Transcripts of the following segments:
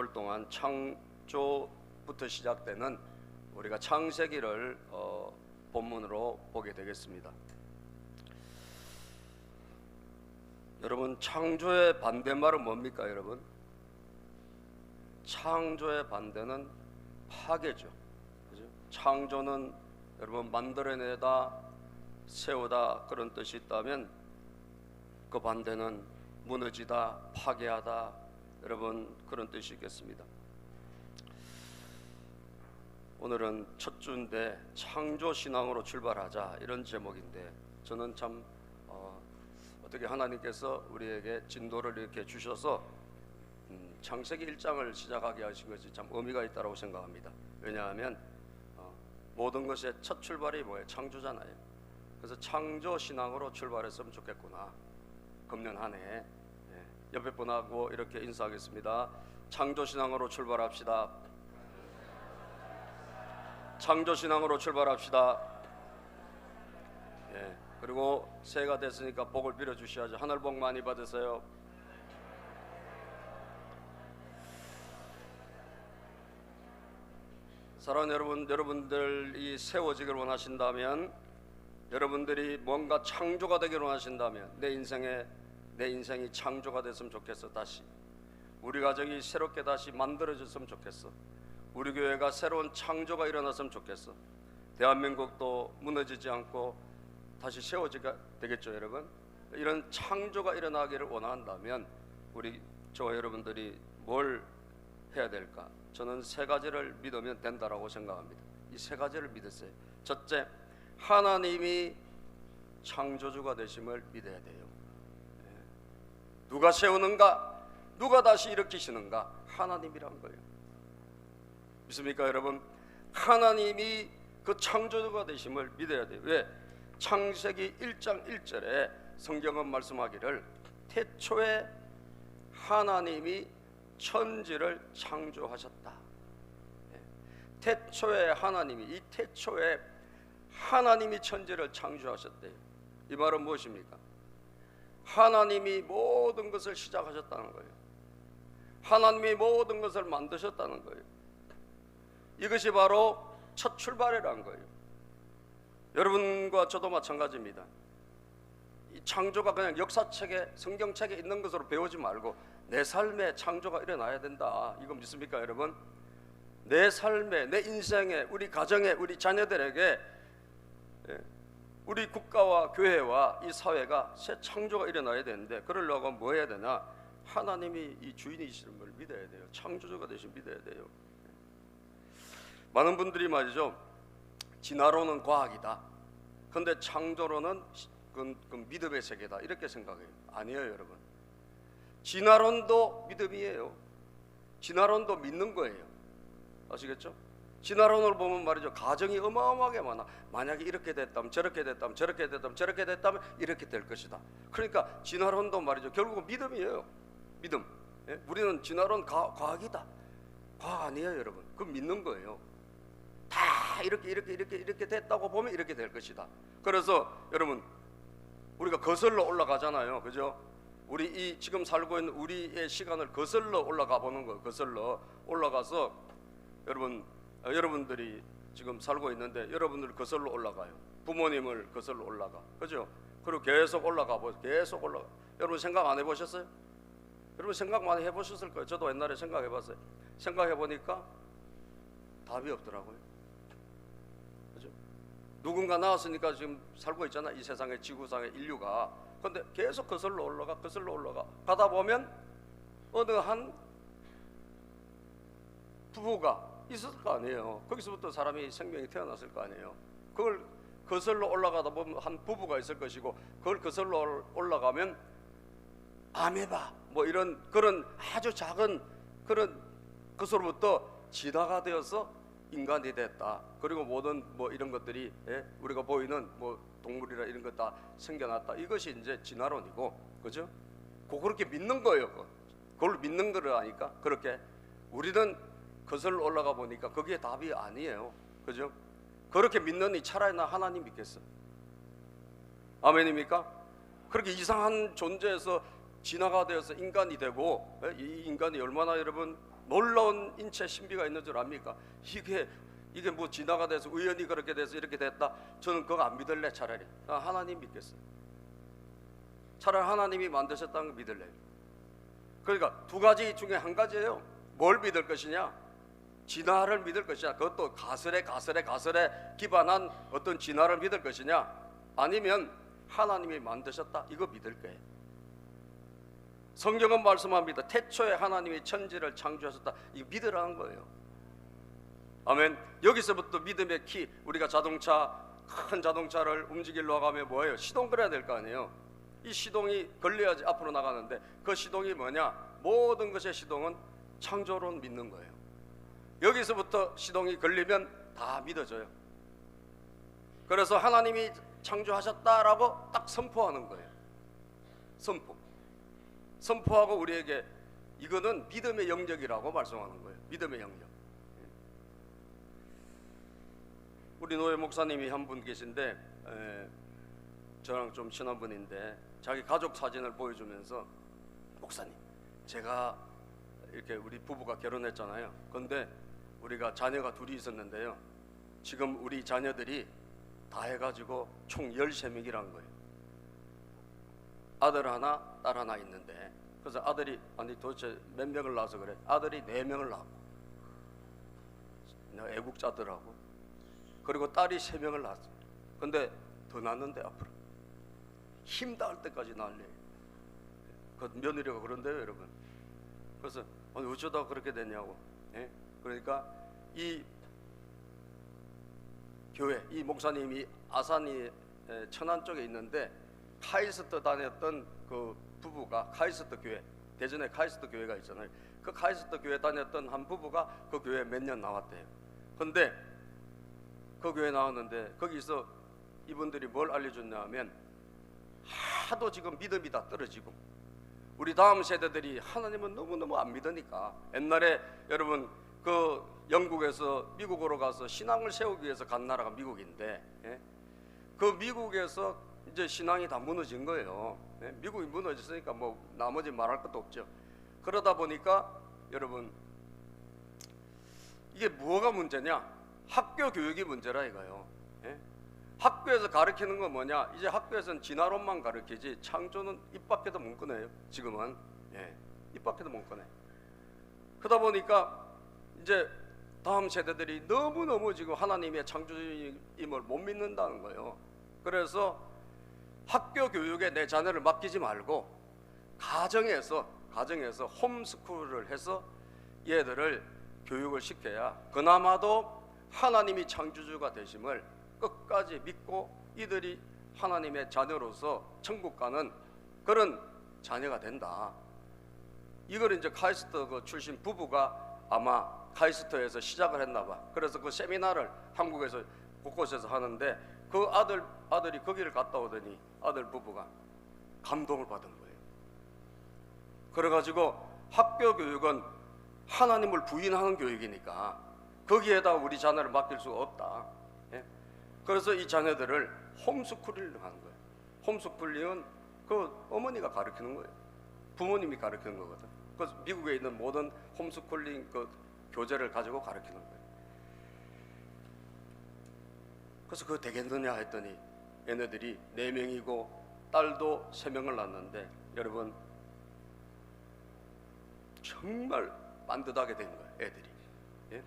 4개월 동안 창조부터 시작되는 우리가 창세기를 본문으로 보게 되겠습니다. 여러분, 창조의 반대말은 뭡니까? 여러분, 창조의 반대는 파괴죠. 그죠? 창조는 여러분 만들어내다, 세우다 그런 뜻이 있다면 그 반대는 무너지다, 파괴하다, 여러분 그런 뜻이 있겠습니다. 오늘은 첫 주인데 창조 신앙으로 출발하자, 이런 제목인데 저는 참 어떻게 하나님께서 우리에게 진도를 이렇게 주셔서 창세기 1장을 시작하게 하신 것이 참 의미가 있다고 생각합니다. 왜냐하면 모든 것의 첫 출발이 뭐예요? 창조잖아요. 그래서 창조 신앙으로 출발했으면 좋겠구나. 금년 한 해 옆에 분하고 이렇게 인사하겠습니다. 창조 신앙으로 출발합시다. 창조 신앙으로 출발합시다. 그리고 새해가 됐으니까 복을 빌어 주셔야죠. 하늘 복 많이 받으세요. 사랑하는 여러분, 여러분들이 세워지기를 원하신다면, 여러분들이 뭔가 창조가 되기를 원하신다면, 내 인생이 창조가 됐으면 좋겠어. 다시 우리 가정이 새롭게 다시 만들어졌으면 좋겠어. 우리 교회가 새로운 창조가 일어났으면 좋겠어. 대한민국도 무너지지 않고 다시 세워지게 되겠죠. 여러분, 이런 창조가 일어나기를 원한다면 저와 여러분들이 뭘 해야 될까? 저는 세 가지를 믿으면 된다라고 생각합니다. 이 세 가지를 믿으세요. 첫째, 하나님이 창조주가 되심을 믿어야 돼요. 누가 세우는가? 누가 다시 일으키시는가? 하나님이란 거예요. 믿습니까 여러분? 하나님이 그 창조주가 되심을 믿어야 돼요. 왜? 창세기 1장 1절에 성경은 말씀하기를 태초에 하나님이 천지를 창조하셨다. 태초에 하나님이, 이 태초에 하나님이 천지를 창조하셨대요. 이 말은 무엇입니까? 하나님이 모든 것을 시작하셨다는 거예요. 하나님이 모든 것을 만드셨다는 거예요. 이것이 바로 첫 출발이라는 거예요. 여러분과 저도 마찬가지입니다. 이 창조가 그냥 역사책에, 성경책에 있는 것으로 배우지 말고 내 삶에 창조가 일어나야 된다. 이거 믿습니까 여러분? 내 삶에, 내 인생에, 우리 가정에, 우리 자녀들에게, 우리 국가와 교회와 이 사회가 새 창조가 일어나야 되는데, 그러려고 뭐 해야 되나? 하나님이 이 주인이시는 걸 믿어야 돼요. 창조주가 되신 믿어야 돼요. 많은 분들이 말이죠, 진화론은 과학이다, 근데 창조론은 그 믿음의 세계다, 이렇게 생각해요. 아니에요 여러분. 진화론도 믿음이에요. 진화론도 믿는 거예요. 아시겠죠? 진화론을 보면 말이죠, 가정이 어마어마하게 많아. 만약에 이렇게 됐다면, 저렇게 됐다면, 저렇게 됐다면, 저렇게 됐다면 이렇게 될 것이다. 그러니까 진화론도 말이죠, 결국은 믿음이에요. 믿음. 우리는 진화론 과학이다. 과학 아니에요 여러분. 그건 믿는 거예요. 다 이렇게 됐다고 보면 이렇게 될 것이다. 그래서 여러분, 우리가 거슬러 올라가잖아요. 그죠? 우리 이 지금 살고 있는 우리의 시간을 거슬러 올라가 보는 거예요. 거슬러 올라가서 여러분들이 지금 살고 있는데 여러분들 거슬러 올라가요. 부모님을 거슬러 올라가. 그죠? 그리고 계속 올라가 보세요. 계속 올라가. 여러분 생각 안 해보셨어요? 여러분 생각 많이 해보셨을 거예요. 저도 옛날에 생각해봤어요. 생각해보니까 답이 없더라고요. 그죠? 누군가 나왔으니까 지금 살고 있잖아, 이 세상에, 지구상의 인류가. 근데 계속 거슬러 올라가 가다 보면 어느 한 부부가 있었을 거 아니에요. 거기서부터 사람이 생명이 태어났을 거 아니에요. 그걸 거슬러 올라가다 보면 한 부부가 있을 것이고, 그걸 거슬러 올라가면 아메바 뭐 이런 그런 아주 작은 그런 것으로부터 진화가 되어서 인간이 됐다. 그리고 모든 뭐 이런 것들이 우리가 보이는 뭐 동물이라 이런 것 다 생겨났다. 이것이 이제 진화론이고, 그죠? 그렇게 믿는 거예요. 그걸 믿는 거를 아니까. 그렇게 우리는 거슬러 올라가 보니까 그게 답이 아니에요. 그죠? 그렇게 믿느니 차라리 나 하나님 믿겠어. 아멘입니까? 그렇게 이상한 존재에서 진화가 되어서 인간이 되고, 이 인간이 얼마나 여러분 놀라운 인체 신비가 있는 줄 압니까? 이게 뭐 진화가 돼서 우연히 그렇게 돼서 이렇게 됐다. 저는 그거 안 믿을래. 차라리 하나님 믿겠어요. 차라리 하나님이 만드셨다는 거 믿을래요. 그러니까 두 가지 중에 한 가지예요. 뭘 믿을 것이냐? 진화를 믿을 것이냐? 그것도 가설에 기반한 어떤 진화를 믿을 것이냐? 아니면 하나님이 만드셨다, 이거 믿을 거예요. 성경은 말씀합니다. 태초에 하나님이 천지를 창조하셨다, 이거 믿으라는 거예요. 아멘. 여기서부터 믿음의 키, 우리가 큰 자동차를 움직이려고 하면 뭐예요? 시동 걸어야 될 거 아니에요. 이 시동이 걸려야지 앞으로 나가는데, 그 시동이 뭐냐? 모든 것의 시동은 창조론 믿는 거예요. 여기서부터 시동이 걸리면 다 믿어져요. 그래서 하나님이 창조하셨다라고 딱 선포하는 거예요. 선포하고 우리에게 이거는 믿음의 영역이라고 말씀하는 거예요. 믿음의 영역. 우리 노예 목사님이 한 분 계신데, 저랑 좀 친한 분인데, 자기 가족 사진을 보여주면서, 목사님, 제가 이렇게 우리 부부가 결혼했잖아요. 근데 우리가 자녀가 둘이 있었는데요, 지금 우리 자녀들이 다 해가지고 총 13명이란 거예요. 아들 하나, 딸 하나 있는데, 그래서 아들이, 아니 도대체 몇 명을 낳아서 그래? 아들이 4명을 낳고, 애국자들하고, 그리고 딸이 3명을 낳았어요. 근데 더 낳는데 앞으로 힘 닿을 때까지 낳으래요. 그 며느리가 그런데요, 여러분. 그래서 어쩌다 그렇게 됐냐고. 예? 그러니까 이 교회, 이 목사님이 아산이 천안 쪽에 있는데, 카이스트 다녔던 그 부부가, 카이스트 교회, 대전에 카이스트 교회가 있잖아요. 그 카이스트 교회 다녔던 한 부부가 그 교회에 몇 년 나왔대요. 근데 그 교회 나왔는데, 거기서 이분들이 뭘 알려줬냐 하면, 하도 지금 믿음이 다 떨어지고, 우리 다음 세대들이 하나님은 너무너무 안 믿으니까, 옛날에 여러분 그 영국에서 미국으로 가서 신앙을 세우기 위해서 간 나라가 미국인데, 예? 그 미국에서 이제 신앙이 다 무너진 거예요. 예? 미국이 무너졌으니까 뭐 나머지 말할 것도 없죠. 그러다 보니까 여러분, 이게 뭐가 문제냐? 학교 교육이 문제라 이거요. 예? 학교에서 가르치는 건 뭐냐? 이제 학교에서는 진화론만 가르치지 창조는 입 밖에도 못 꺼내요. 지금은. 예. 입 밖에도 못 꺼내. 그러다 보니까 이제 다음 세대들이 너무너무 지금 하나님의 창조임을 못 믿는다는 거예요. 그래서 학교 교육에 내 자녀를 맡기지 말고 가정에서 홈스쿨을 해서 얘들을 교육을 시켜야 그나마도 하나님이 창조주가 되심을 끝까지 믿고 이들이 하나님의 자녀로서 천국 가는 그런 자녀가 된다. 이걸 이제 카이스트 그 출신 부부가 아마 카이스트에서 시작을 했나 봐. 그래서 그 세미나를 한국에서 곳곳에서 하는데, 그 아들이 거기를 갔다 오더니 아들 부부가 감동을 받은 거예요. 그래가지고 학교 교육은 하나님을 부인하는 교육이니까 거기에다 우리 자녀를 맡길 수가 없다. 예? 그래서 이 자녀들을 홈스쿨링을 하는 거예요. 홈스쿨링은 그 어머니가 가르치는 거예요. 부모님이 가르치는 거거든. 그래서 미국에 있는 모든 홈스쿨링 그 교재를 가지고 가르치는 거예요. 그래서 그거 되겠느냐 했더니 얘네들이 4명이고 딸도 3명을 낳았는데, 여러분 정말 반듯하게 된 거예요, 애들이. 예?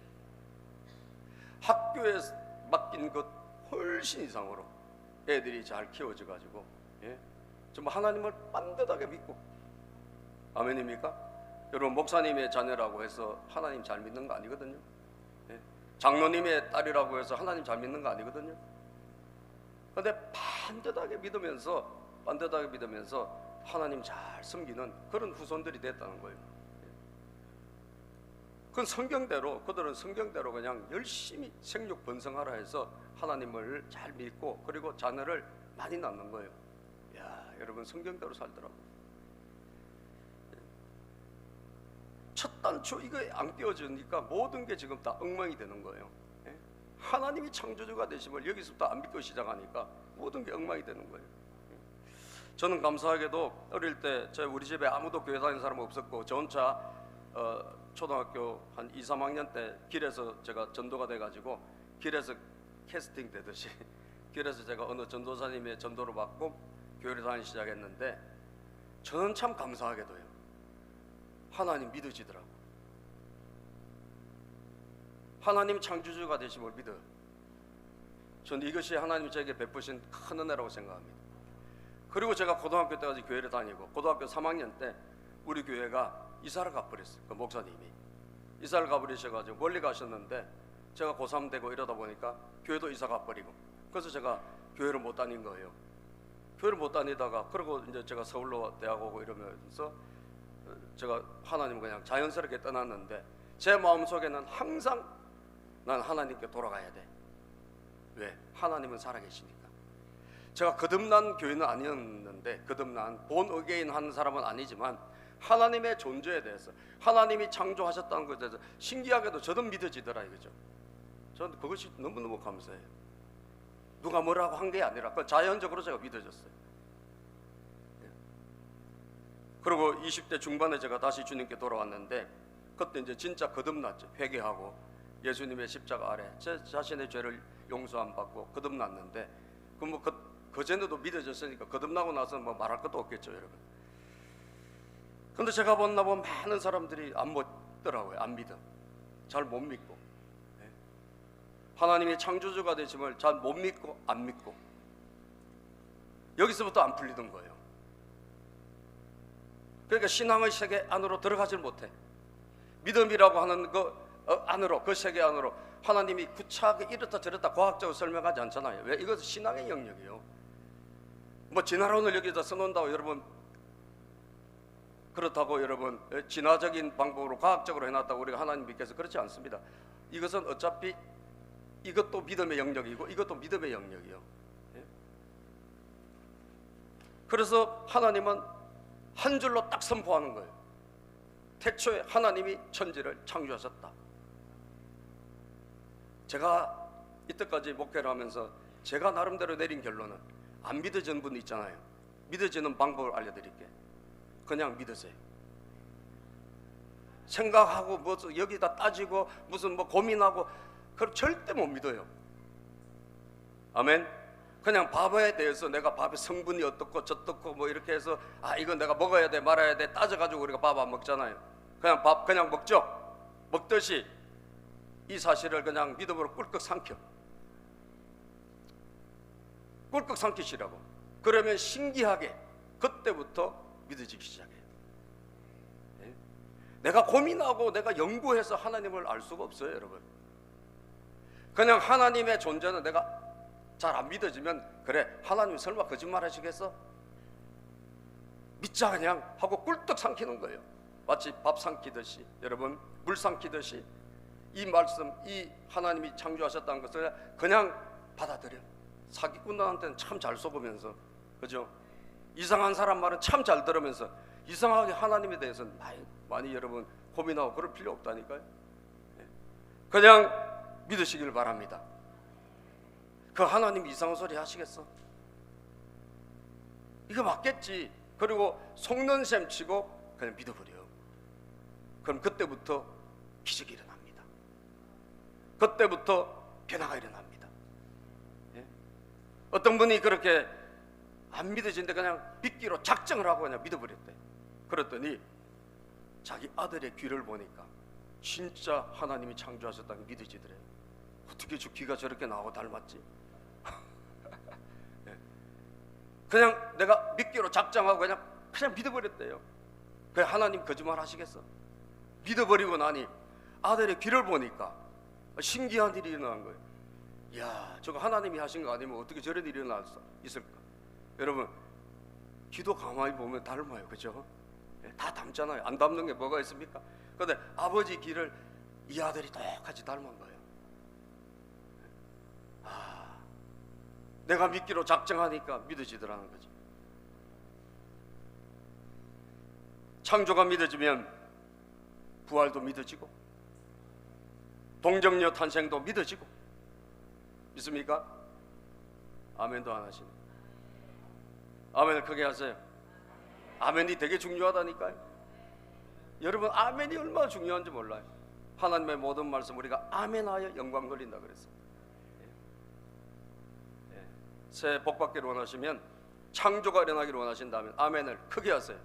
학교에 맡긴 것 훨씬 이상으로 애들이 잘 키워져 가지고, 예? 정말 하나님을 반듯하게 믿고. 아멘입니까? 여러분, 목사님의 자녀라고 해서 하나님 잘 믿는 거 아니거든요. 예? 장로님의 딸이라고 해서 하나님 잘 믿는 거 아니거든요. 그런데 반듯하게 믿으면서 하나님 잘 섬기는 그런 후손들이 됐다는 거예요. 그건 성경대로, 그들은 성경대로 그냥 열심히 생육 번성하라 해서 하나님을 잘 믿고, 그리고 자녀를 많이 낳는 거예요. 야, 여러분 성경대로 살더라고요. 첫 단추 이거 안 끼워주니까 모든 게 지금 다 엉망이 되는 거예요. 예? 하나님이 창조주가 되심을 여기서부터 안 믿고 시작하니까 모든 게 엉망이 되는 거예요. 저는 감사하게도 어릴 때 우리 집에 아무도 교회 다니는 사람 없었고, 저 혼자 초등학교 한 2, 3학년 때 길에서 제가 전도가 돼가지고 길에서 캐스팅 되듯이 길에서 제가 어느 전도사님의 전도를 받고 교회를 다니기 시작했는데 저는 참 감사하게도요, 하나님 믿어지더라고. 하나님 창조주가 되심을 믿어요. 저는 이것이 하나님이 저에게 베푸신 큰 은혜라고 생각합니다. 그리고 제가 고등학교 때까지 교회를 다니고 고등학교 3학년 때 우리 교회가 이사를 가버렸어요. 그 목사님이 이사를 가버리셔가지고 멀리 가셨는데 제가 고3 되고 이러다 보니까 교회도 이사 가버리고, 그래서 제가 교회를 못 다닌 거예요. 교회를 못 다니다가 그러고 이제 제가 서울로 대학 오고 이러면서 제가 하나님을 그냥 자연스럽게 떠났는데 제 마음속에는 항상 난 하나님께 돌아가야 돼. 왜? 하나님은 살아계시니까. 제가 거듭난 교회는 아니었는데, 거듭난 본 어게인 하는 사람은 아니지만 하나님의 존재에 대해서, 하나님이 창조하셨다는 것에 대해서 신기하게도 저도 믿어지더라 이거죠. 저는 그것이 너무너무 감사해요. 누가 뭐라고 한 게 아니라 그 자연적으로 제가 믿어졌어요. 그리고 20대 중반에 제가 다시 주님께 돌아왔는데 그때 이제 진짜 거듭났죠. 회개하고 예수님의 십자가 아래 제 자신의 죄를 용서 안 받고 거듭났는데, 그전에도 믿어졌으니까 거듭나고 나서 뭐 말할 것도 없겠죠, 여러분. 근데 제가 만나본 많은 사람들이 안 믿더라고요. 안 믿어. 잘 못 믿고, 하나님이 창조주가 되심을 잘 못 믿고 안 믿고, 여기서부터 안 풀리던 거예요. 그러니까 신앙의 세계 안으로 들어가질 못해. 믿음이라고 하는 그 안으로, 그 세계 안으로 하나님이 구차하게 이렇다 저렇다 과학적으로 설명하지 않잖아요. 왜? 이것은 신앙의 영역이에요. 뭐 진화론을 여기다 써놓는다고 여러분, 그렇다고 여러분 진화적인 방법으로 과학적으로 해놨다고 우리가 하나님 믿겠어? 그렇지 않습니다. 이것은 어차피 이것도 믿음의 영역이고 이것도 믿음의 영역이에요. 그래서 하나님은 한 줄로 딱 선포하는 거예요. 태초에 하나님이 천지를 창조하셨다. 제가 이때까지 목회를 하면서 제가 나름대로 내린 결론은, 안 믿어지는 분 있잖아요. 믿어지는 방법을 알려드릴게. 그냥 믿으세요. 생각하고 뭐 여기다 따지고 무슨 뭐 고민하고 그럼 절대 못 믿어요. 아멘. 그냥 밥에 대해서 내가 밥의 성분이 어떻고 저떻고 뭐 이렇게 해서 이건 내가 먹어야 돼 말아야 돼 따져가지고 우리가 밥 안 먹잖아요. 그냥 밥 그냥 먹죠. 먹듯이 이 사실을 그냥 믿음으로 꿀꺽 삼키시라고. 그러면 신기하게 그때부터 믿어지기 시작해요. 내가 고민하고 내가 연구해서 하나님을 알 수가 없어요, 여러분. 그냥 하나님의 존재는 내가 잘 안 믿어지면, 그래 하나님 설마 거짓말 하시겠어? 믿자 그냥 하고 꿀떡 삼키는 거예요. 마치 밥 삼키듯이, 여러분 물 삼키듯이 이 말씀, 이 하나님이 창조하셨다는 것을 그냥 받아들여. 사기꾼들한테는 참 잘 속으면서, 그죠? 이상한 사람 말은 참 잘 들으면서 이상하게 하나님에 대해서는 많이 여러분 고민하고 그럴 필요 없다니까요. 그냥 믿으시길 바랍니다. 그 하나님 이상한 소리 하시겠어? 이거 맞겠지. 그리고 속는 셈 치고 그냥 믿어버려요. 그럼 그때부터 기적이 일어납니다. 그때부터 변화가 일어납니다. 어떤 분이 그렇게 안 믿어지는데 그냥 믿기로 작정을 하고 그냥 믿어버렸대. 그랬더니 자기 아들의 귀를 보니까 진짜 하나님이 창조하셨다는 게 믿어지더래. 어떻게 저 귀가 저렇게 나하고 닮았지? 그냥 내가 믿기로 작정하고 그냥 믿어버렸대요. 그냥 하나님 거짓말 하시겠어? 믿어버리고 나니 아들의 귀를 보니까 신기한 일이 일어난 거예요. 이야, 저거 하나님이 하신 거 아니면 어떻게 저런 일이 일어날 수 있을까? 여러분, 귀도 가만히 보면 닮아요, 그죠? 다 닮잖아요. 안 닮는 게 뭐가 있습니까? 그런데 아버지 귀를 이 아들이 똑같이 닮은 거예요. 내가 믿기로 작정하니까 믿어지더라는 거죠. 창조가 믿어지면 부활도 믿어지고 동정녀 탄생도 믿어지고. 믿습니까? 아멘도 안 하시네. 아멘을 크게 하세요. 아멘이 되게 중요하다니까요. 여러분 아멘이 얼마나 중요한지 몰라요. 하나님의 모든 말씀 우리가 아멘하여 영광 걸린다 그랬어요. 새해 복 받기를 원하시면, 창조가 일어나기를 원하신다면 아멘을 크게 하세요.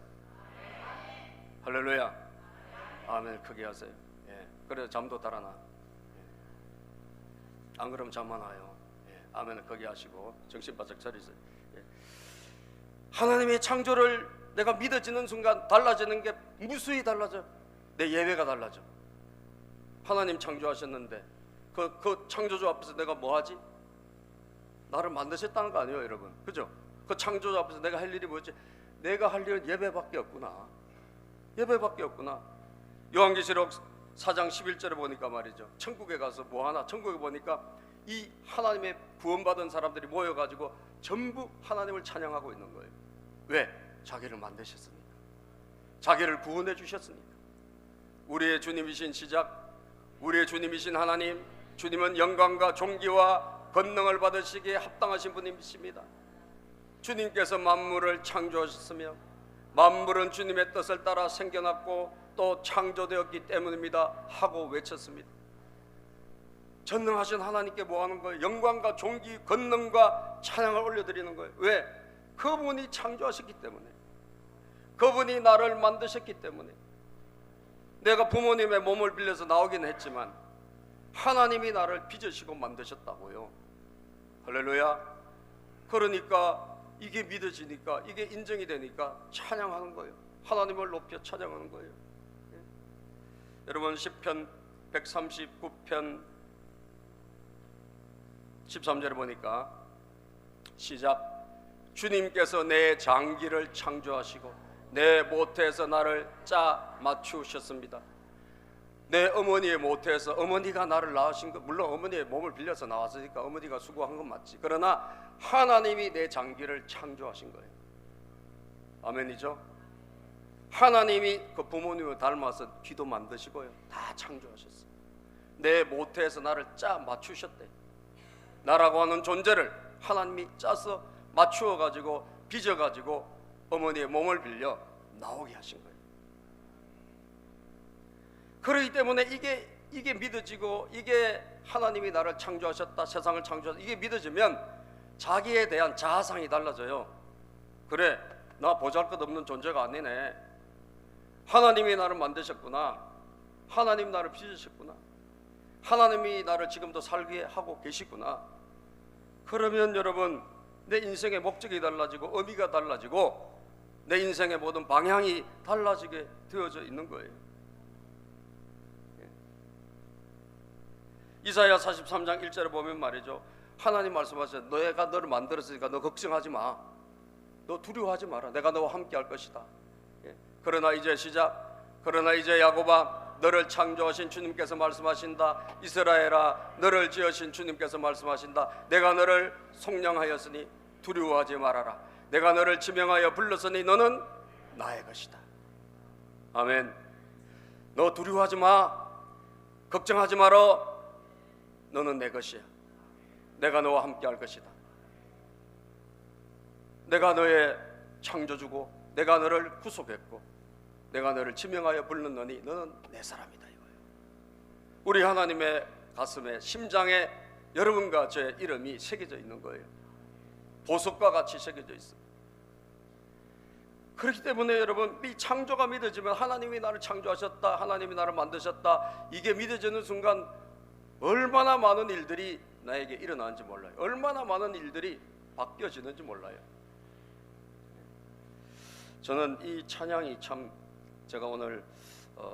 할렐루야. 아멘을 크게 하세요. 그래서 잠도 달아나. 안 그러면 잠만 와요. 아멘을 크게 하시고 정신 바짝 차리세요. 하나님의 창조를 내가 믿어지는 순간 달라지는 게 무수히 달라져. 내 예배가 달라져. 하나님 창조하셨는데 그 창조주 앞에서 내가 뭐하지? 나를 만드셨다는 거 아니에요 여러분, 그죠? 그 창조주 앞에서 내가 할 일이 뭐지? 내가 할 일은 예배밖에 없구나. 예배밖에 없구나. 요한계시록 4장 11절에 보니까 말이죠, 천국에 가서 뭐하나? 천국에 보니까 이 하나님의 구원받은 사람들이 모여가지고 전부 하나님을 찬양하고 있는 거예요. 왜? 자기를 만드셨으니까, 자기를 구원해 주셨으니까. 우리의 주님이신 시작, 우리의 주님이신 하나님, 주님은 영광과 존귀와 권능을 받으시기에 합당하신 분이십니다. 주님께서 만물을 창조하셨으며 만물은 주님의 뜻을 따라 생겨났고 또 창조되었기 때문입니다 하고 외쳤습니다. 전능하신 하나님께 뭐 하는 거예요? 영광과 존귀, 권능과 찬양을 올려드리는 거예요. 왜? 그분이 창조하셨기 때문에, 그분이 나를 만드셨기 때문에. 내가 부모님의 몸을 빌려서 나오긴 했지만 하나님이 나를 빚으시고 만드셨다고요. 할렐루야. 그러니까 이게 믿어지니까, 이게 인정이 되니까 찬양하는 거예요. 하나님을 높여 찬양하는 거예요. 여러분 시편 139편 13절에 보니까 시작, 주님께서 내 장기를 창조하시고 내 모태에서 나를 짜 맞추셨습니다. 내 어머니의 모태에서, 어머니가 나를 낳으신 거, 물론 어머니의 몸을 빌려서 나왔으니까 어머니가 수고한 건 맞지. 그러나 하나님이 내 장기를 창조하신 거예요. 아멘이죠? 하나님이 그 부모님을 닮아서 귀도 만드시고요, 다 창조하셨어요. 내 모태에서 나를 짜 맞추셨대. 나라고 하는 존재를 하나님이 짜서 맞추어 가지고 빚어 가지고 어머니의 몸을 빌려 나오게 하신 거예요. 그렇기 때문에 이게 믿어지고, 이게 하나님이 나를 창조하셨다, 세상을 창조하셨다, 이게 믿어지면 자기에 대한 자아상이 달라져요. 그래, 나 보잘것없는 존재가 아니네. 하나님이 나를 만드셨구나. 하나님 나를 빚으셨구나. 하나님이 나를 지금도 살게 하고 계시구나. 그러면 여러분, 내 인생의 목적이 달라지고 의미가 달라지고 내 인생의 모든 방향이 달라지게 되어져 있는 거예요. 이사야 43장 1절에 보면 말이죠, 하나님 말씀하셔요. 내가 너를 만들었으니까 너 걱정하지 마. 너 두려워하지 마라. 내가 너와 함께 할 것이다. 그러나 이제 시작, 그러나 이제 야곱아, 너를 창조하신 주님께서 말씀하신다. 이스라엘아, 너를 지으신 주님께서 말씀하신다. 내가 너를 속량하였으니 두려워하지 말아라. 내가 너를 지명하여 불렀으니 너는 나의 것이다. 아멘. 너 두려워하지 마. 걱정하지 마라. 너는 내 것이야. 내가 너와 함께 할 것이다. 내가 너의 창조주고 내가 너를 구속했고 내가 너를 지명하여 불렀느니 너는 내 사람이다 이거예요. 우리 하나님의 가슴에, 심장에 여러분과 제 이름이 새겨져 있는 거예요. 보석과 같이 새겨져 있어요. 그렇기 때문에 여러분, 이 창조가 믿어지면, 하나님이 나를 창조하셨다, 하나님이 나를 만드셨다, 이게 믿어지는 순간 얼마나 많은 일들이 나에게 일어나는지 몰라요. 얼마나 많은 일들이 바뀌어지는지 몰라요. 저는 이 찬양이 참, 제가 오늘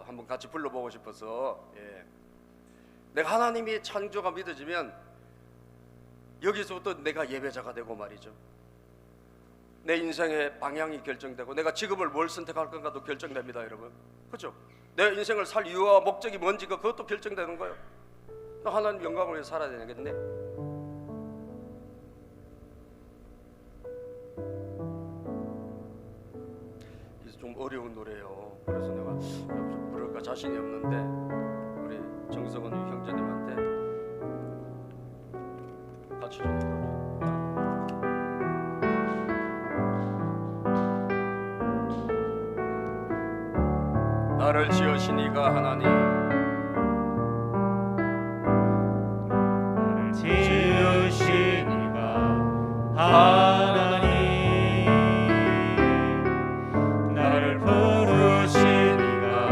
한번 같이 불러보고 싶어서, 내가 하나님의 창조가 믿어지면 여기서부터 내가 예배자가 되고 말이죠, 내 인생의 방향이 결정되고 내가 직업을 뭘 선택할 건가도 결정됩니다 여러분. 그렇죠? 내 인생을 살 이유와 목적이 뭔지 그것도 결정되는 거예요. 나 하나님 영광을 위해 살아야 되겠네. 그래서 좀 어려운 노래예요. 그래서 내가 부를까 자신이 없는데 우리 정석원 형제님한테 같이 좀 불러줘. 나를 지으신 이가 하나님, 나를 지으신 이가 하나님, 나를 부르신 이가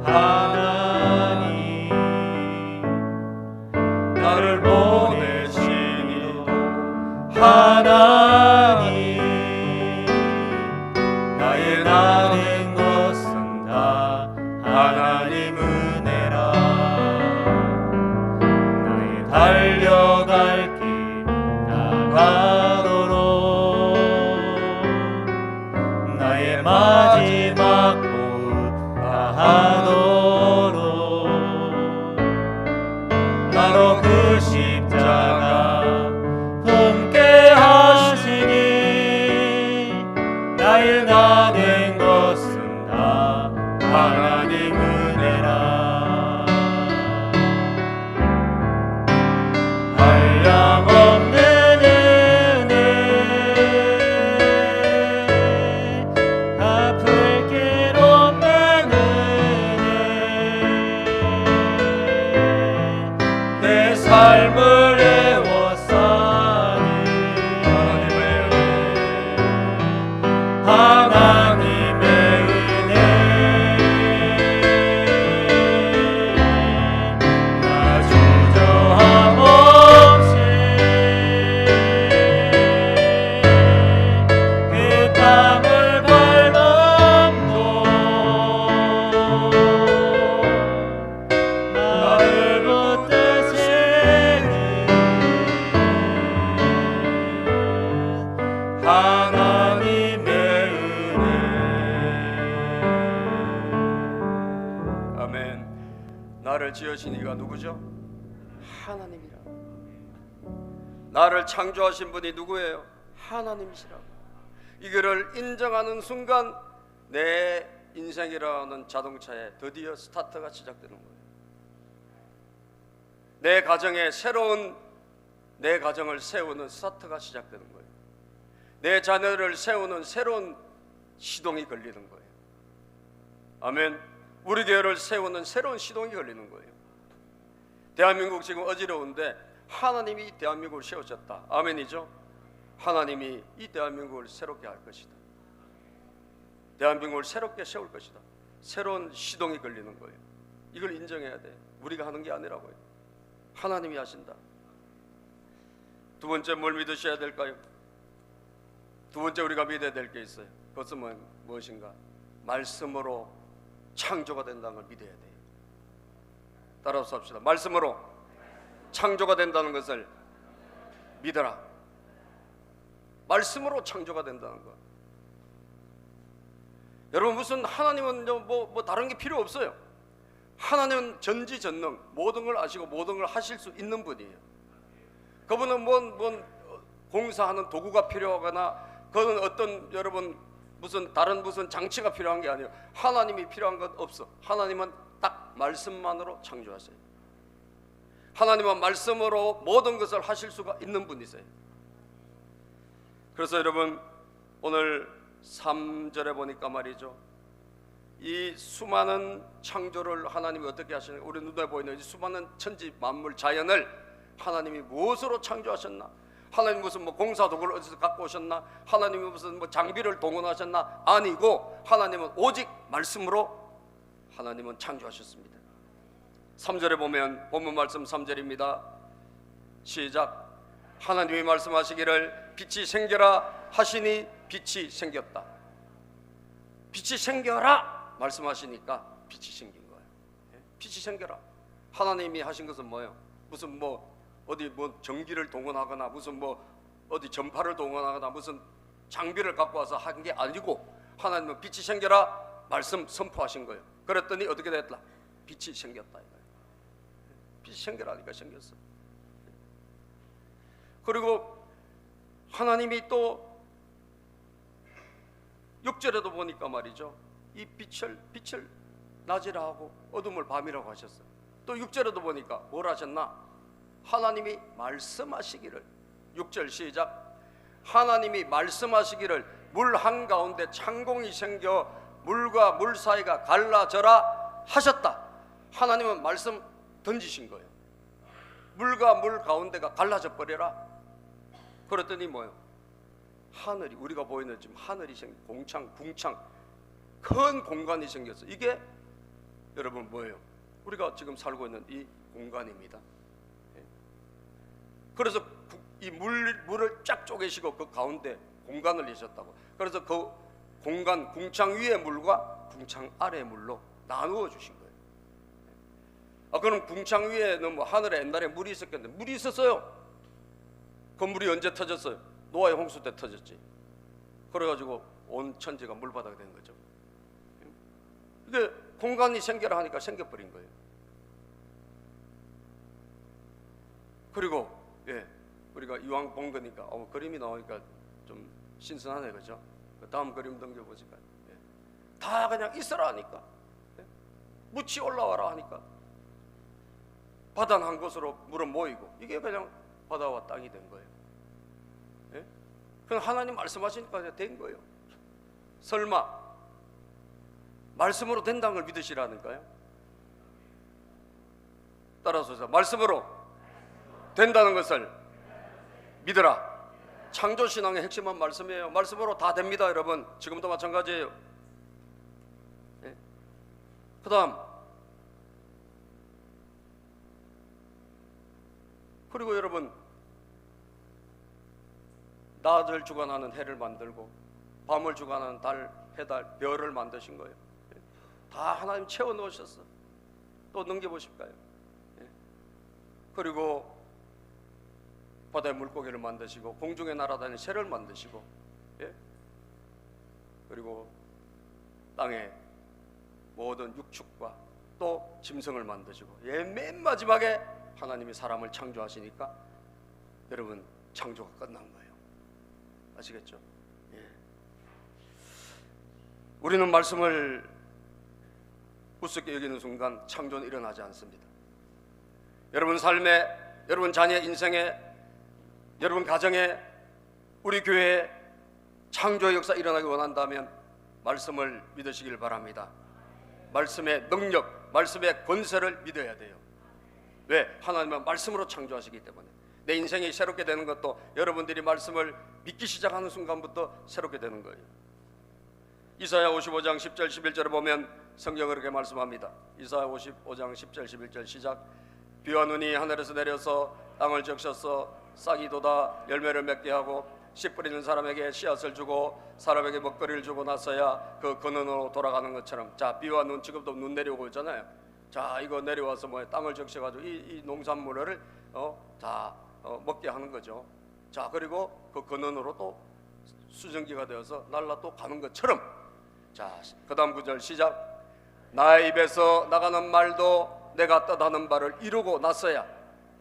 하나님, 나를 보내신 이도 하나님, 나의 나는 것은 다 하나님 은혜라. 나의 달려갈 길 나가도록, 나의 마지막 호흡 다하도록, 나로 그 십자가 품게 하시니, 나의 나 된 것은 다 하나님 은혜라. 한량없는 은혜, 갚을 길 없는 은혜, 내 삶을 애워싸니 하나님의 은혜, 나 주저함 없이 그 땅을 밟음도, 나를 붙드시는 하나님의 은혜. 아멘. 나를 지으신 이가 누구죠? 하나님이라. 나를 창조하신 분이 누구예요? 하나님이시라고. 이거를 인정하는 순간 내 인생이라는 자동차에 드디어 스타트가 시작되는 거예요. 내 가정에 새로운 내 가정을 세우는 스타트가 시작되는 거예요. 내 자녀를 세우는 새로운 시동이 걸리는 거예요. 아멘. 우리 교회를 세우는 새로운 시동이 걸리는 거예요. 대한민국 지금 어지러운데 하나님이 대한민국을 세우셨다. 아멘이죠. 하나님이 이 대한민국을 새롭게 할 것이다. 대한민국을 새롭게 세울 것이다. 새로운 시동이 걸리는 거예요. 이걸 인정해야 돼. 우리가 하는 게 아니라고요. 하나님이 하신다. 두 번째 뭘 믿으셔야 될까요? 두 번째 우리가 믿어야 될 게 있어요. 그것은 무엇인가? 말씀으로 창조가 된다는 걸 믿어야 돼요. 따라서 합시다. 말씀으로 창조가 된다는 것을 믿어라. 말씀으로 창조가 된다는 것. 여러분, 무슨 하나님은 뭐 다른 게 필요 없어요. 하나님은 전지전능, 모든 걸 아시고 모든 걸 하실 수 있는 분이에요. 그분은 뭔 공사하는 도구가 필요하거나 그건 어떤 여러분 무슨 다른 무슨 장치가 필요한 게 아니에요. 하나님이 필요한 건 없어. 하나님은 딱 말씀만으로 창조하세요. 하나님은 말씀으로 모든 것을 하실 수가 있는 분이세요. 그래서 여러분 오늘 3절에 보니까 말이죠, 이 수많은 창조를 하나님이 어떻게 하시는가, 우리 눈에 보이는 이 수많은 천지 만물 자연을 하나님이 무엇으로 창조하셨나? 하나님 무슨 공사 도구를 어디서 갖고 오셨나? 하나님이 무슨 장비를 동원하셨나? 아니고 하나님은 오직 말씀으로 하나님은 창조하셨습니다. 3절에 보면 본문 말씀 3절입니다. 시작. 하나님이 말씀하시기를 빛이 생겨라 하시니 빛이 생겼다. 빛이 생겨라 말씀하시니까 빛이 생긴 거예요. 빛이 생겨라. 하나님이 하신 것은 뭐예요? 무슨 어디 전기를 동원하거나 무슨 어디 전파를 동원하거나 무슨 장비를 갖고 와서 한 게 아니고 하나님은 빛이 생겨라 말씀 선포하신 거예요. 그랬더니 어떻게 됐다? 빛이 생겼다 이거예요. 빛이 생겨라니까 생겼어. 그리고 하나님이 또 6절에도 보니까 말이죠, 이 빛을 낮이라 하고 어둠을 밤이라고 하셨어요. 또 6절에도 보니까 뭘 하셨나? 하나님이 말씀하시기를, 6절 시작. 하나님이 말씀하시기를 물 한가운데 창공이 생겨 물과 물 사이가 갈라져라 하셨다. 하나님은 말씀 던지신 거예요. 물과 물 가운데가 갈라져 버려라. 그랬더니 뭐예요? 하늘이, 우리가 보이는 지금 하늘이 공창, 궁창, 큰 공간이 생겼어. 이게 여러분 뭐예요? 우리가 지금 살고 있는 이 공간입니다. 그래서 이 물을 쫙 쪼개시고 그 가운데 공간을 내셨다고. 그래서 그 공간, 궁창 위의 물과 궁창 아래의 물로 나누어 주신 거예요. 그럼 궁창 위에는 뭐 하늘에 옛날에 물이 있었겠는데, 물이 있었어요. 그 물이 언제 터졌어요? 노아의 홍수 때 터졌지. 그래가지고 온 천지가 물바다가 된 거죠. 이게 공간이 생겨라 하니까 생겨버린 거예요. 그리고 우리가 이왕 본 거니까 그림이 나오니까 좀 신선하네, 그죠? 다음 그림 넘겨보실까요? 다 그냥 있어라 하니까, 묻이 올라와라 하니까 바다 한 곳으로 물은 모이고, 이게 그냥 바다와 땅이 된 거예요. 그냥 하나님 말씀하시니까 된 거예요. 설마 말씀으로 된다는 걸 믿으시라니까요. 따라서 말씀으로 된다는 것을 믿으라. 창조신앙의 핵심은 말씀이에요. 말씀으로 다 됩니다, 여러분. 지금도 마찬가지예요. 그 다음, 그리고 여러분, 낮을 주관하는 해를 만들고 밤을 주관하는 달, 해달, 별을 만드신 거예요. 다 하나님 채워 넣으셨어. 또 넘겨보실까요? 그리고 바다의 물고기를 만드시고 공중에 날아다니는 새를 만드시고, 그리고 땅의 모든 육축과 또 짐승을 만드시고, 맨 마지막에 하나님이 사람을 창조하시니까 여러분 창조가 끝난 거예요. 아시겠죠? 우리는 말씀을 우습게 여기는 순간 창조는 일어나지 않습니다. 여러분 삶에, 여러분 자녀의 인생에, 여러분 가정에, 우리 교회에 창조의 역사 일어나기 원한다면 말씀을 믿으시길 바랍니다. 말씀의 능력, 말씀의 권세를 믿어야 돼요. 왜? 하나님은 말씀으로 창조하시기 때문에. 내 인생이 새롭게 되는 것도 여러분들이 말씀을 믿기 시작하는 순간부터 새롭게 되는 거예요. 이사야 55장 10절 11절을 보면 성경은 그렇게 말씀합니다. 이사야 55장 10절 11절 시작. 비와 눈이 하늘에서 내려서 땅을 적셔서 싹이 돋아 열매를 맺게 하고 씨 뿌리는 사람에게 씨앗을 주고 사람에게 먹거리를 주고 나서야 그 근원으로 돌아가는 것처럼. 자, 비와 눈, 지금도 눈 내려오고 있잖아요. 자, 이거 내려와서 땅을 적셔가지고 이 농산물을 먹게 하는 거죠. 자, 그리고 그 근원으로 또 수증기가 되어서 날라 또 가는 것처럼. 자, 그 다음 구절 시작. 나의 입에서 나가는 말도 내가 뜻하는 바를 이루고 나서야,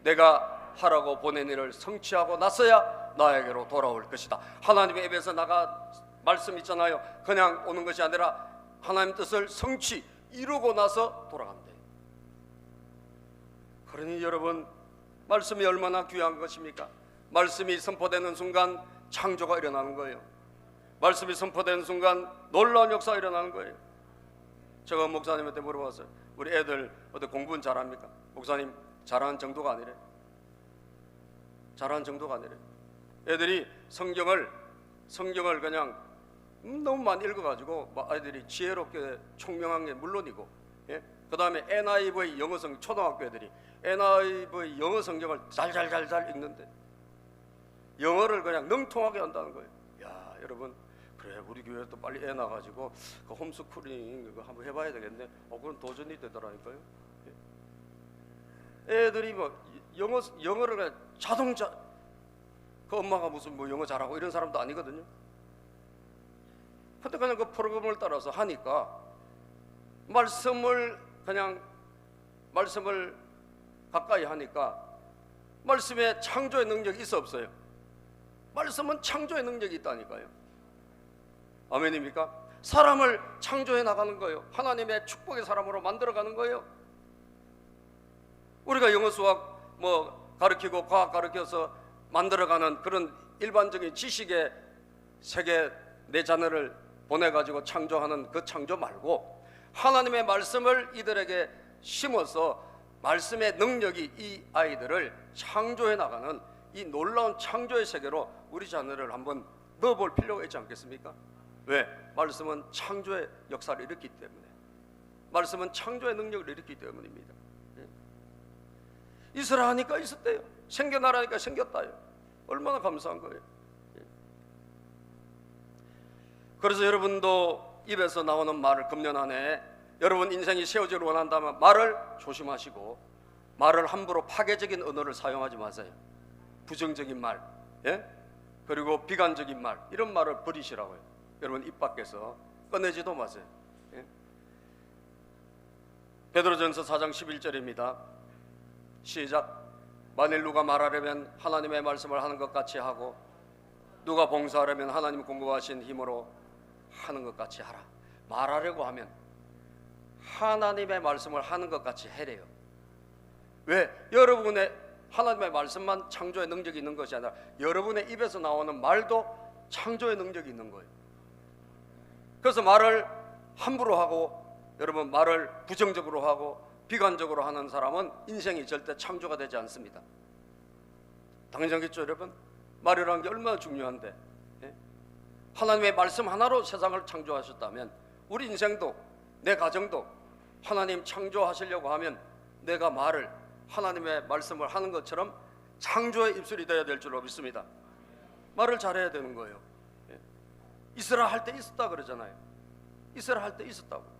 내가 하라고 보낸 일을 성취하고 나서야 나에게로 돌아올 것이다. 하나님의 입에서 나가 말씀 있잖아요. 그냥 오는 것이 아니라 하나님 뜻을 성취, 이루고 나서 돌아간대. 그러니 여러분, 말씀이 얼마나 귀한 것입니까? 말씀이 선포되는 순간 창조가 일어나는 거예요. 말씀이 선포되는 순간 놀라운 역사가 일어나는 거예요. 제가 목사님한테 물어봤어요. 우리 애들 어떻게 공부는 잘합니까? 목사님, 잘하는 정도가 아니래. 잘하는 정도가 아니래. 애들이 성경을 그냥 너무 많이 읽어가지고 아이들이 지혜롭게 총명한 게 물론이고, 그 다음에 NIV 영어성, 초등학교 애들이 NIV 영어 성경을 잘 읽는데 영어를 그냥 능통하게 한다는 거예요. 야, 여러분, 그래, 우리 교회도 빨리 애 나가지고 그 홈스쿨링 그거 한번 해봐야 되겠네. 그건 도전이 되더라니까요. 애들이 뭐 영어를 그냥 자동차, 그 엄마가 무슨 뭐 영어 잘하고 이런 사람도 아니거든요. 근데 그냥 그 프로그램을 따라서 하니까 말씀을 가까이 하니까 말씀에 창조의 능력이 있어 없어요? 말씀은 창조의 능력이 있다니까요. 아멘입니까? 사람을 창조해 나가는 거예요. 하나님의 축복의 사람으로 만들어가는 거예요. 우리가 영어 수학 가르치고 과학 가르쳐서 만들어가는 그런 일반적인 지식의 세계 내 자녀를 보내가지고 창조하는 그 창조 말고 하나님의 말씀을 이들에게 심어서 말씀의 능력이 이 아이들을 창조해 나가는 이 놀라운 창조의 세계로 우리 자녀를 한번 넣어볼 필요가 있지 않겠습니까? 왜? 말씀은 창조의 역사를 일으키기 때문에, 말씀은 창조의 능력을 일으키기 때문입니다. 있으라 하니까 있었대요. 생겨나라니까 생겼다요. 얼마나 감사한 거예요. 그래서 여러분도 입에서 나오는 말을 금년 안에 여러분 인생이 세워지기를 원한다면 말을 조심하시고 말을 함부로 파괴적인 언어를 사용하지 마세요. 부정적인 말, 그리고 비관적인 말, 이런 말을 버리시라고요. 여러분 입 밖에서 꺼내지도 마세요. 베드로전서 4장 11절입니다. 시작. 만일 누가 말하려면 하나님의 말씀을 하는 것 같이 하고 누가 봉사하려면 하나님 공급하신 힘으로 하는 것 같이 하라. 말하려고 하면 하나님의 말씀을 하는 것 같이 해래요. 왜? 여러분의 하나님의 말씀만 창조의 능력이 있는 것이 아니라 여러분의 입에서 나오는 말도 창조의 능력이 있는 거예요. 그래서 말을 함부로 하고 여러분 말을 부정적으로 하고 비관적으로 하는 사람은 인생이 절대 창조가 되지 않습니다. 당연하겠죠 여러분? 말이라는 게 얼마나 중요한데, 하나님의 말씀 하나로 세상을 창조하셨다면 우리 인생도 내 가정도 하나님 창조하시려고 하면 내가 말을 하나님의 말씀을 하는 것처럼 창조의 입술이 되어야 될 줄로 믿습니다. 말을 잘해야 되는 거예요. 있으라 할 때 있었다 그러잖아요. 있으라 할 때 있었다고.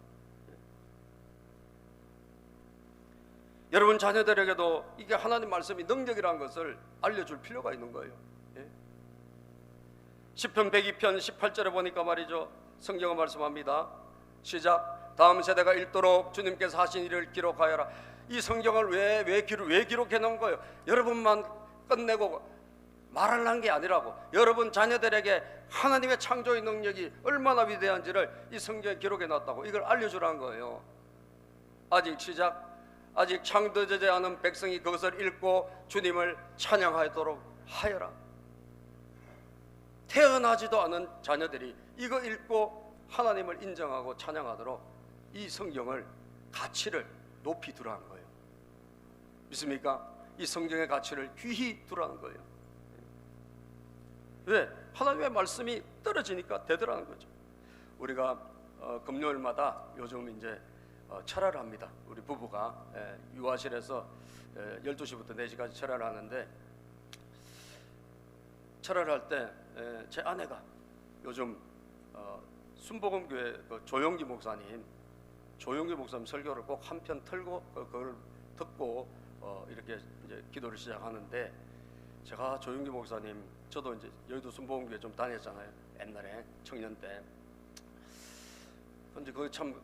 여러분 자녀들에게도 이게 하나님 말씀이 능력이라는 것을 알려줄 필요가 있는 거예요. 시편 102편 18절에 보니까 말이죠, 성경은 말씀합니다. 시작. 다음 세대가 읽도록 주님께서 하신 일을 기록하여라. 이 성경을 왜 기록해 놓은 거예요? 여러분만 끝내고 말하려는 게 아니라고. 여러분 자녀들에게 하나님의 창조의 능력이 얼마나 위대한지를 이 성경에 기록해 놨다고. 이걸 알려주라는 거예요. 아직 시작. 아직 창조되지 않은 백성이 그것을 읽고 주님을 찬양하도록 하여라. 태어나지도 않은 자녀들이 이거 읽고 하나님을 인정하고 찬양하도록 이 성경을 가치를 높이 두라는 거예요. 믿습니까? 이 성경의 가치를 귀히 두라는 거예요. 왜? 하나님의 말씀이 떨어지니까 되더라는 거죠. 우리가 금요일마다 요즘 이제 철야를 합니다. 우리 부부가 유아실에서 12시부터 4시까지 철야를 하는데, 철야를 할 때 제 아내가 요즘 순복음교회 조용기 목사님 설교를 꼭 한 편 틀고 그걸 듣고 이렇게 이제 기도를 시작하는데, 제가 조용기 목사님, 저도 이제 여의도 순복음교회 좀 다녔잖아요. 옛날에 청년 때. 근데 그거 참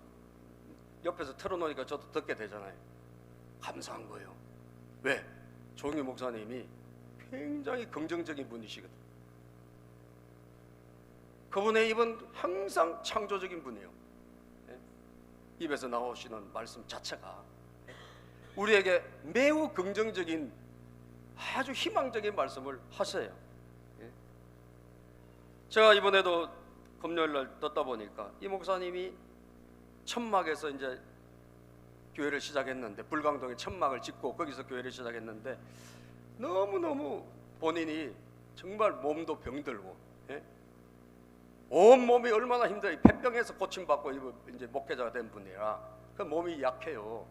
옆에서 틀어놓으니까 저도 듣게 되잖아요. 감사한 거예요. 왜? 조용기 목사님이 굉장히 긍정적인 분이시거든. 그분의 입은 항상 창조적인 분이에요. 입에서 나오시는 말씀 자체가 우리에게 매우 긍정적인, 아주 희망적인 말씀을 하셔요. 제가 이번에도 금요일날 듣다 보니까 이 목사님이 천막에서 이제 교회를 시작했는데, 불광동에 천막을 짓고 거기서 교회를 시작했는데, 너무너무 본인이 정말 몸도 병들고, 온 몸이 얼마나 힘들어요. 폐병에서 고침받고 이제 목회자가 된 분이라 그 몸이 약해요.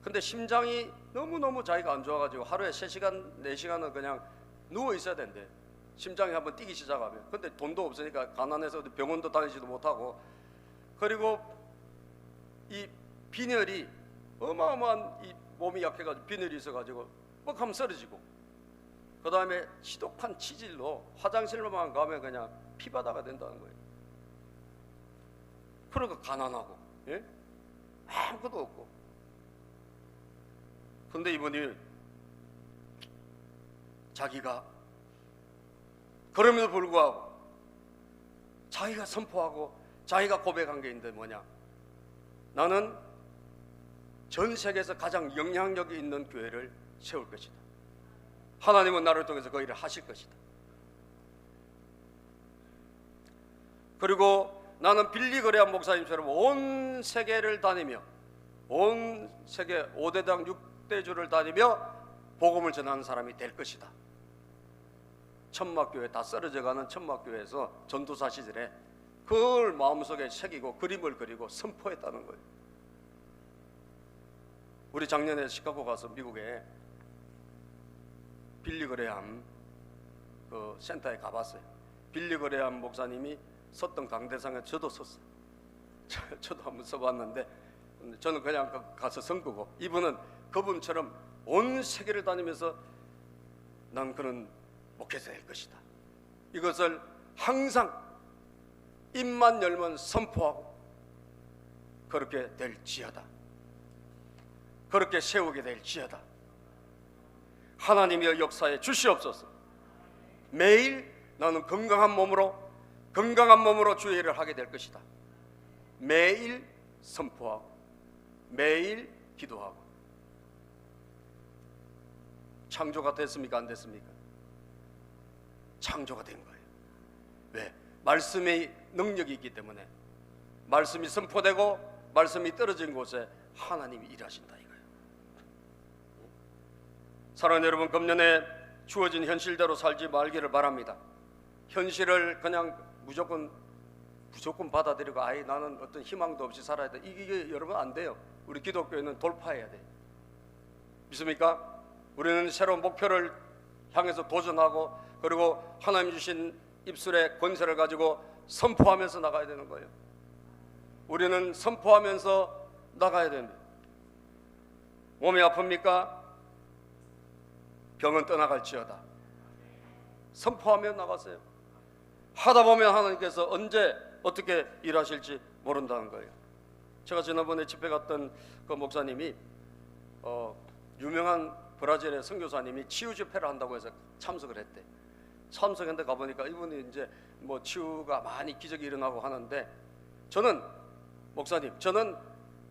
근데 심장이 너무너무 자기가 안 좋아가지고 하루에 3시간 4시간은 그냥 누워 있어야 된대. 심장이 한번 뛰기 시작하면. 근데 돈도 없으니까 가난해서 병원도 다니지도 못하고, 그리고 이 빈혈이 어마어마한, 이 몸이 약해가지고 빈혈이 있어가지고 뻑하면 쓰러지고, 그 다음에 지독한 치질로 화장실로만 가면 그냥 피바다가 된다는 거예요. 그러니까 가난하고, 아무것도 없고. 근데 이분이 자기가 그럼에도 불구하고 자기가 선포하고 자기가 고백한 게 있는데 뭐냐? 나는 전 세계에서 가장 영향력이 있는 교회를 세울 것이다. 하나님은 나를 통해서 그 일을 하실 것이다. 그리고 나는 빌리 그레함 목사님처럼 온 세계를 다니며 온 세계 5대당 6대주를 다니며 복음을 전하는 사람이 될 것이다. 천막교회 다 쓰러져가는 천막교회에서 전도사 시절에 그걸 마음속에 새기고 그림을 그리고 선포했다는 거예요. 우리 작년에 시카고 가서 미국에 빌리 그레함 그 센터에 가봤어요. 빌리 그레함 목사님이 섰던 강대상에 저도 섰어요. 저도 한번 써봤는데 저는 그냥 가서 선 거고, 이분은 그분처럼 온 세계를 다니면서 난 그런 목회자 될 것이다. 이것을 항상 입만 열면 선포하고 그렇게 될지어다. 그렇게 세우게 될지어다. 하나님의 역사에 주시옵소서. 매일 나는 건강한 몸으로 주의 일을 하게 될 것이다. 매일 선포하고 매일 기도하고. 창조가 됐습니까? 안 됐습니까? 창조가 된 거예요. 왜? 말씀의 능력이 있기 때문에. 말씀이 선포되고 말씀이 떨어진 곳에 하나님이 일하신다 이거예요. 사랑하는 여러분, 금년에 주어진 현실대로 살지 말기를 바랍니다. 현실을 그냥 무조건 받아들이고 아예 나는 어떤 희망도 없이 살아야 돼, 이게 여러분 안 돼요. 우리 기독교회는 돌파해야 돼요. 믿습니까? 우리는 새로운 목표를 향해서 도전하고, 그리고 하나님 주신 입술의 권세를 가지고 선포하면서 나가야 되는 거예요. 우리는 선포하면서 나가야 됩니다. 몸이 아픕니까? 병은 떠나갈지어다. 선포하며 나가세요. 하다 보면 하나님께서 언제 어떻게 일하실지 모른다는 거예요. 제가 지난번에 집회 갔던 그 목사님이 유명한 브라질의 선교사님이 치유 집회를 한다고 해서 참석을 했대. 참석했는데 가보니까 이분이 이제 뭐 치유가 많이 기적이 일어나고 하는데, 저는 목사님, 저는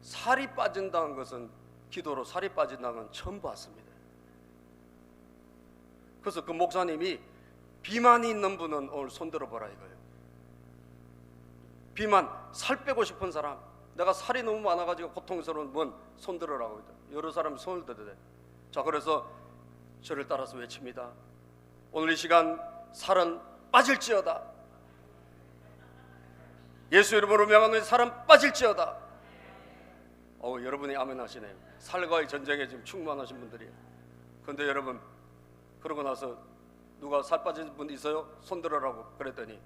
살이 빠진다는 것은, 기도로 살이 빠진다는 건 처음 봤습니다. 그래서 그 목사님이 비만이 있는 분은 오늘 손 들어보라 이거예요. 비만, 살 빼고 싶은 사람, 내가 살이 너무 많아가지고 고통스러운 분 손 들으라고. 여러 사람이 손을 들어대. 자, 그래서 저를 따라서 외칩니다. 오늘 이 시간 살은 빠질지어다. 예수 이름으로 명하는 살은 빠질지어다. 여러분이 아멘 하시네요. 살과의 전쟁에 지금 충만하신 분들이에요. 그런데 여러분, 그러고 나서 누가 살 빠진 분 있어요? 손 들으라고 그랬더니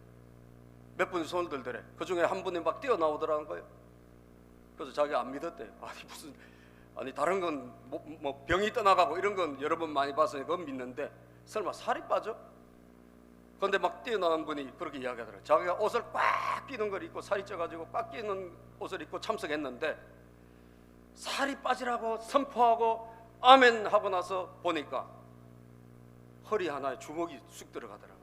몇 분이 손을 들더래. 그 중에 한 분이 막 뛰어나오더라는 거예요. 그래서 자기가 안 믿었대요. 아니 다른 건 뭐 병이 떠나가고 이런 건 여러 번 많이 봤으니 그건 믿는데 설마 살이 빠져? 그런데 막 뛰어나온 분이 그렇게 이야기하더라고요. 자기가 옷을 꽉 끼는 걸 입고, 살이 쪄가지고 꽉 끼는 옷을 입고 참석했는데 살이 빠지라고 선포하고 아멘 하고 나서 보니까 허리 하나에 주먹이 쑥 들어가더라고요.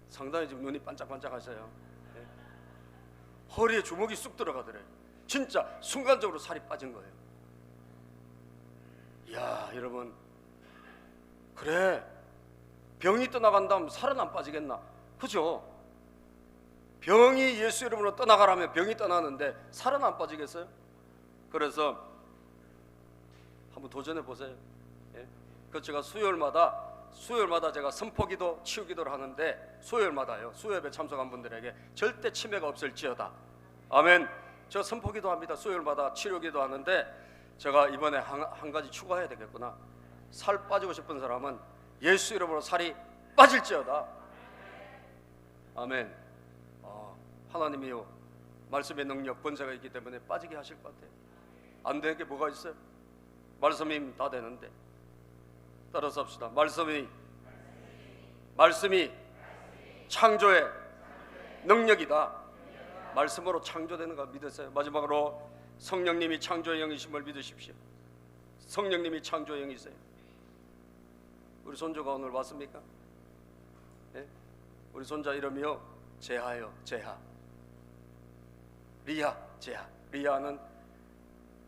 상당히 지금 눈이 반짝반짝 하셔요. 네. 허리에 주먹이 쑥 들어가더래요. 진짜 순간적으로 살이 빠진 거예요. 이야, 여러분, 그래, 병이 떠나간다면 살은 안 빠지겠나? 그죠? 병이 예수 이름으로 떠나가라면 병이 떠나는데 살은 안 빠지겠어요? 그래서 한번 도전해 보세요. 예? 그 제가 수요일마다 제가 선포기도, 치유기도를 하는데 수요일마다요, 수요예배 참석한 분들에게 절대 치매가 없을지어다. 아멘. 저 선포기도 합니다. 수요일마다 치료기도 하는데 제가 이번에 한 가지 추가해야 되겠구나. 살 빠지고 싶은 사람은 예수 이름으로 살이 빠질지어다. 아멘. 하나님이요, 말씀의 능력, 권세가 있기 때문에 빠지게 하실 것 같아요. 안 되는 게 뭐가 있어요? 말씀이 다 되는데. 따라서 합시다. 말씀이 창조의 능력이다. 말씀으로 창조되는 거 믿으세요. 마지막으로 성령님이 창조의 영이심을 믿으십시오. 성령님이 창조의 영이세요. 우리 손주가 오늘 왔습니까? 네? 우리 손자 이름이요, 제하요. 제하. 리아, 제하. 리아는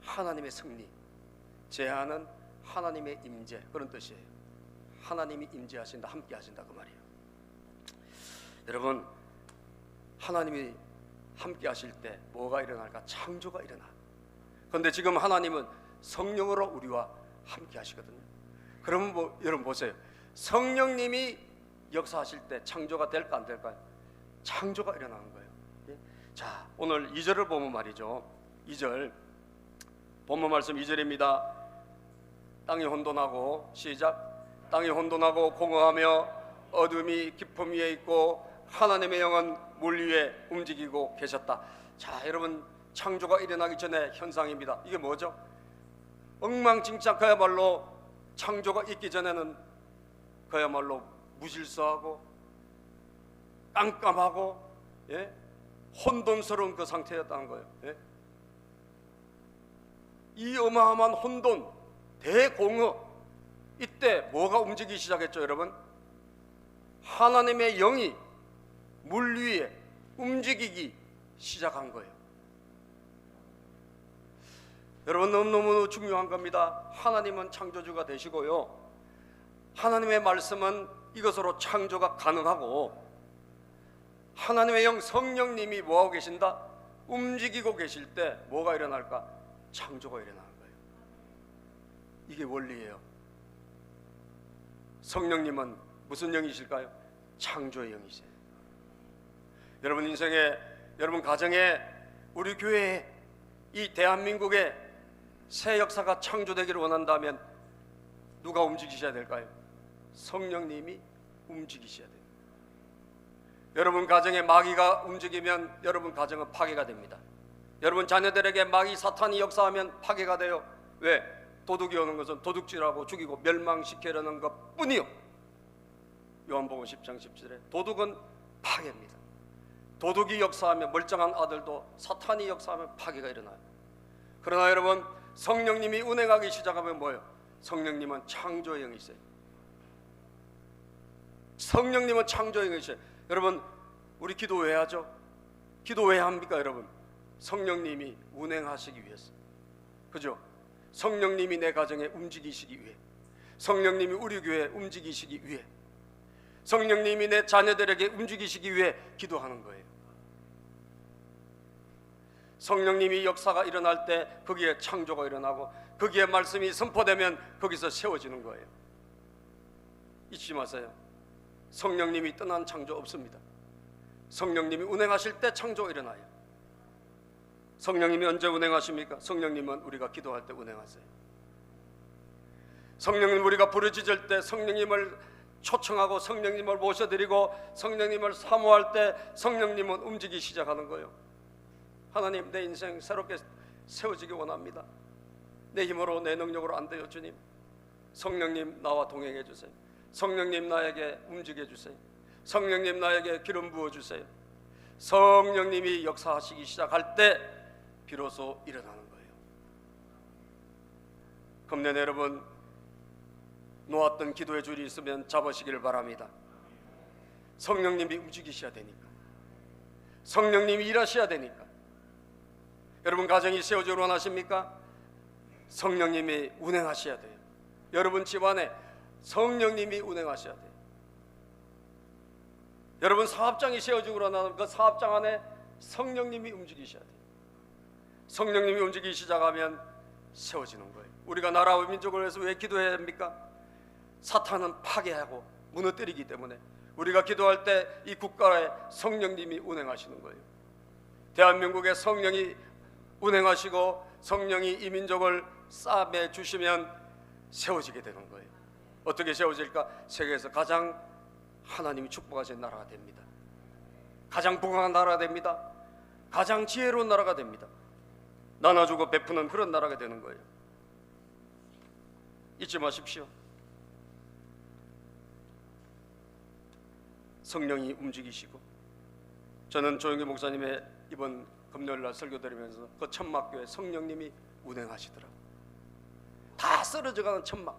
하나님의 승리, 제하는 하나님의 임재, 그런 뜻이에요. 하나님이 임재하신다, 함께 하신다 그 말이에요. 여러분, 하나님이 함께 하실 때 뭐가 일어날까? 창조가 일어나. 그런데 지금 하나님은 성령으로 우리와 함께 하시거든요. 그러면 여러분 보세요. 성령님이 역사하실 때 창조가 될까 안 될까요? 창조가 일어나는 거예요. 예? 자, 오늘 2절을 보면 말이죠. 2절 본문 말씀 2절입니다. 땅이 혼돈하고, 시작. 땅이 혼돈하고 공허하며 어둠이 깊음 위에 있고 하나님의 영은 물 위에 움직이고 계셨다. 자, 여러분, 창조가 일어나기 전에 현상입니다. 이게 뭐죠? 엉망진창, 그야말로 창조가 있기 전에는 그야말로 무질서하고 깜깜하고, 예? 혼돈스러운 그 상태였다는 거예요. 예? 이 어마어마한 혼돈, 대공허, 이때 뭐가 움직이기 시작했죠, 여러분? 하나님의 영이 물 위에 움직이기 시작한 거예요. 여러분, 너무너무 중요한 겁니다. 하나님은 창조주가 되시고요, 하나님의 말씀은 이것으로 창조가 가능하고, 하나님의 영 성령님이 뭐하고 계신다? 움직이고 계실 때 뭐가 일어날까? 창조가 일어나는 거예요. 이게 원리예요. 성령님은 무슨 영이실까요? 창조의 영이세요. 여러분 인생에, 여러분 가정에, 우리 교회에, 이 대한민국에 새 역사가 창조되기를 원한다면 누가 움직이셔야 될까요? 성령님이 움직이셔야 돼요. 여러분 가정에 마귀가 움직이면 여러분 가정은 파괴가 됩니다. 여러분 자녀들에게 마귀 사탄이 역사하면 파괴가 돼요. 왜? 도둑이 오는 것은 도둑질하고 죽이고 멸망시키려는 것 뿐이요. 요한복음 10장 17절에 도둑은 파괴입니다. 도둑이 역사하면, 멀쩡한 아들도 사탄이 역사하면 파괴가 일어나요. 그러나 여러분, 성령님이 운행하기 시작하면 뭐예요? 성령님은 창조의 영이세요. 성령님은 창조의 영이세요. 여러분, 우리 기도 왜 하죠? 기도 왜 합니까, 여러분? 성령님이 운행하시기 위해서. 그죠? 성령님이 내 가정에 움직이시기 위해, 성령님이 우리 교회에 움직이시기 위해, 성령님이 내 자녀들에게 움직이시기 위해 기도하는 거예요. 성령님이 역사가 일어날 때 거기에 창조가 일어나고, 거기에 말씀이 선포되면 거기서 세워지는 거예요. 잊지 마세요. 성령님이 떠난 창조 없습니다. 성령님이 운행하실 때 창조가 일어나요. 성령님이 언제 운행하십니까? 성령님은 우리가 기도할 때 운행하세요. 성령님, 우리가 부르짖을 때, 성령님을 초청하고 성령님을 모셔드리고 성령님을 사모할 때 성령님은 움직이기 시작하는 거예요. 하나님, 내 인생 새롭게 세워지기 원합니다. 내 힘으로, 내 능력으로 안 돼요. 주님, 성령님 나와 동행해 주세요. 성령님 나에게 움직여 주세요. 성령님 나에게 기름 부어 주세요. 성령님이 역사하시기 시작할 때 비로소 일어나는 거예요. 금년 여러분, 놓았던 기도의 줄이 있으면 잡으시길 바랍니다. 성령님이 움직이셔야 되니까, 성령님이 일하셔야 되니까. 여러분 가정이 세워지길 원하십니까? 성령님이 운행하셔야 돼요. 여러분 집안에 성령님이 운행하셔야 돼요. 여러분 사업장이 세워지길 원하는 그 사업장 안에 성령님이 움직이셔야 돼요. 성령님이 움직이기 시작하면 세워지는 거예요. 우리가 나라와 민족을 위해서 왜 기도해야 합니까? 사탄은 파괴하고 무너뜨리기 때문에 우리가 기도할 때 이 국가에 성령님이 운행하시는 거예요. 대한민국에 성령이 운행하시고 성령이 이 민족을 싸매 주시면 세워지게 되는 거예요. 어떻게 세워질까? 세계에서 가장 하나님이 축복하신 나라가 됩니다. 가장 부강한 나라가 됩니다. 가장 지혜로운 나라가 됩니다. 나눠주고 베푸는 그런 나라가 되는 거예요. 잊지 마십시오. 성령이 움직이시고, 저는 조영기 목사님의 이번 금요일날 설교 드리면서 그 천막교회 성령님이 운행하시더라고요. 다 쓰러져가는 천막,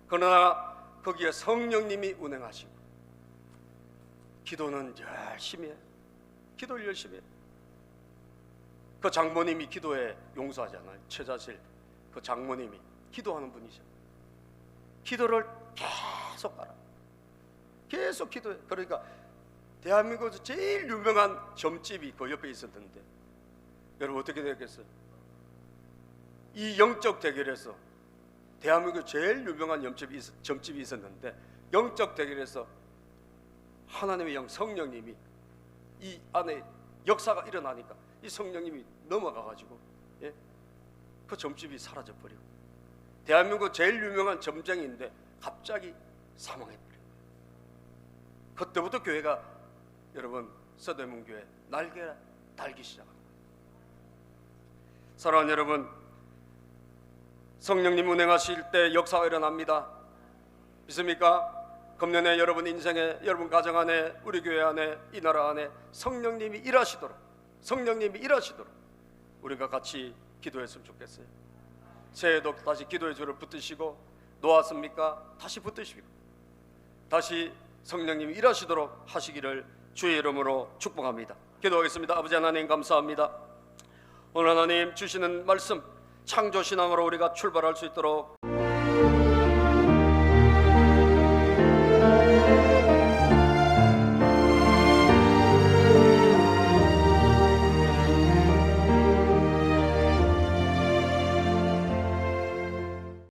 그러나 거기에 성령님이 운행하시고, 기도는 열심히 해요. 기도를 열심히 해요. 그 장모님이 기도에 용서하잖아요. 최자실 그 장모님이 기도하는 분이죠. 기도를 계속 하라. 계속 기도해. 그러니까 대한민국에서 제일 유명한 점집이 그 옆에 있었는데 여러분 어떻게 되겠어요? 이 영적 대결에서 대한민국 제일 유명한 점집이 있었는데 영적 대결에서 하나님의 영 성령님이 이 안에 역사가 일어나니까 이 성령님이 넘어가가지고 그 점집이 사라져버리고 대한민국 제일 유명한 점쟁이인데 갑자기 사망해버린 거예요. 그때부터 교회가 여러분 서대문 교회 날개가 달기 시작합니다. 사랑하는 여러분, 성령님 운행하실 때 역사가 일어납니다. 믿습니까? 금년에 여러분 인생에, 여러분 가정 안에, 우리 교회 안에, 이 나라 안에 성령님이 일하시도록 우리가 같이 기도했으면 좋겠어요. 새해도 다시 기도의 줄을 붙드시고, 놓았습니까? 다시 붙드시고 다시 성령님이 일하시도록 하시기를 주의 이름으로 축복합니다. 기도하겠습니다. 아버지 하나님 감사합니다. 오늘 하나님 주시는 말씀 창조신앙으로 우리가 출발할 수 있도록